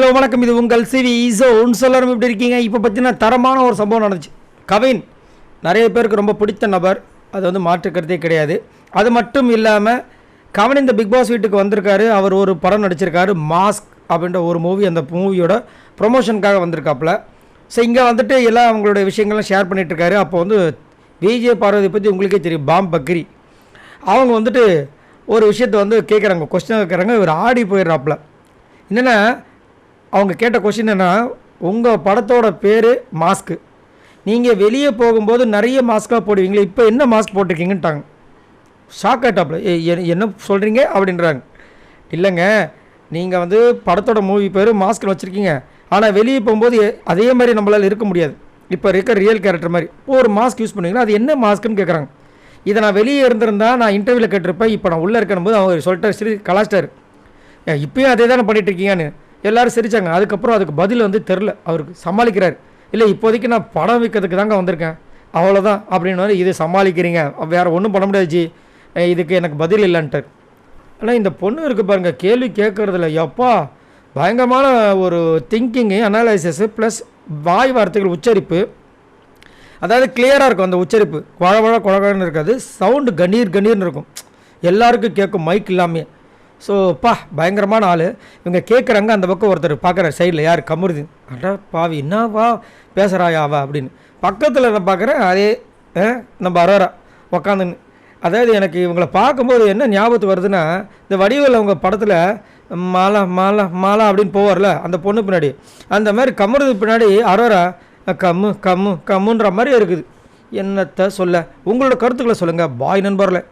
Hello வணக்கம், இது உங்கள் சிவி ஈஸோன். சொல்லணும் எப்படி இருக்கீங்க? இப்போ பார்த்தீங்கன்னா தரமான ஒரு சம்பவம் நடந்துச்சு. கவின் நிறைய பேருக்கு ரொம்ப பிடித்த நபர், அது வந்து மாற்றுக்கிறதே கிடையாது. அது மட்டும் இல்லாமல் கவின் இந்த பிக் பாஸ் வீட்டுக்கு வந்திருக்காரு. அவர் ஒரு படம் நடிச்சிருக்காரு, மாஸ்க் அப்படின்ற ஒரு மூவி. அந்த மூவியோட ப்ரொமோஷனுக்காக வந்திருக்காப்புல. ஸோ இங்கே வந்துட்டு எல்லாம் அவங்களுடைய விஷயங்கள்லாம் ஷேர் பண்ணிகிட்ருக்காரு. அப்போ வந்து விஜய் பார்வதி பற்றி உங்களுக்கே தெரியும், பாம் பக்ரி. அவங்க வந்துட்டு ஒரு விஷயத்தை வந்து கேட்குறாங்க, கொஸ்டின் கேட்குறாங்க. இவர் ஆடி போயிடுறாப்புல. என்னென்னா அவங்க கேட்ட கொஸ்டின் என்ன, உங்கள் படத்தோட பேர் மாஸ்க்கு, நீங்கள் வெளியே போகும்போது நிறைய மாஸ்க்காக போடுவீங்களே, இப்போ என்ன மாஸ்க் போட்டிருக்கீங்கன்ட்டாங்க. ஷாக் ஆகிட்டாப்புல. என்ன சொல்கிறீங்க அப்படின்றாங்க. இல்லைங்க, நீங்கள் வந்து படத்தோட மூவி பேர் மாஸ்க்னு வச்சுருக்கீங்க, ஆனால் வெளியே போகும்போது அதே மாதிரி நம்மளால் இருக்க முடியாது. இப்போ இருக்க ரியல் கேரக்டர் மாதிரி ஒரு மாஸ்க் யூஸ் பண்ணுவீங்களா, அது என்ன மாஸ்க்குன்னு கேட்குறாங்க. இதை நான் வெளியே இருந்திருந்தா நான் இன்டர்வியூவில் கேட்டிருப்பேன். இப்போ நான் உள்ளே இருக்கும்போது அவங்க சொல்லிட்டார், சரி கலாச்சிட்டார், இப்போயும் அதே தானே பண்ணிகிட்ருக்கீங்கன்னு. எல்லோரும் சிரித்தாங்க. அதுக்கப்புறம் அதுக்கு பதில் வந்து தெரில, அவருக்கு சமாளிக்கிறார். இல்லை, இப்போதைக்கு நான் படம் விற்கிறதுக்கு தாங்க வந்திருக்கேன், அவ்வளோதான் அப்படின்னு. இது சமாளிக்கிறீங்க, வேறு ஒன்றும் பண்ண முடியாது ஜி, இதுக்கு எனக்கு பதில் இல்லைன்ட்டார். ஆனால் இந்த பொண்ணு இருக்குது பாருங்கள், கேள்வி கேட்குறதில்ல. எப்பா பயங்கரமான ஒரு திங்கிங்கு, அனாலிசிஸு ப்ளஸ் வாய் வார்த்தைகள் உச்சரிப்பு. அதாவது கிளியராக இருக்கும் அந்த உச்சரிப்பு, குழகுழன்னு இருக்காது. சவுண்டு கணீர் கணீர்னு இருக்கும், எல்லாருக்கும் கேட்கும், மைக் இல்லாமல். ஸோ பயங்கரமான ஆள். இவங்க கேட்குறாங்க. அந்த பக்கம் ஒருத்தர் பார்க்குற சைடில், யார் கமருது, அடா பாவி என்னவா பேசுகிறாயாவா அப்படின்னு. பக்கத்தில் நான் பார்க்குறேன், அதே நம்ம அரோரா உக்காந்துன்னு. அதாவது எனக்கு இவங்களை பார்க்கும்போது என்ன ஞாபகத்துக்கு வருதுன்னா, இந்த வடிவேல் அவங்க படத்தில் மாலா மாலா மாலா அப்படின்னு போவார்ல அந்த பொண்ணு பின்னாடி, அந்த மாதிரி கமருது பின்னாடி அரோரா கம்மு கம்மு கம்முன்ற மாதிரி இருக்குது. என்னத்தை சொல்ல, உங்களோட கருத்துக்களை சொல்லுங்கள் பாய் நண்பர்களை.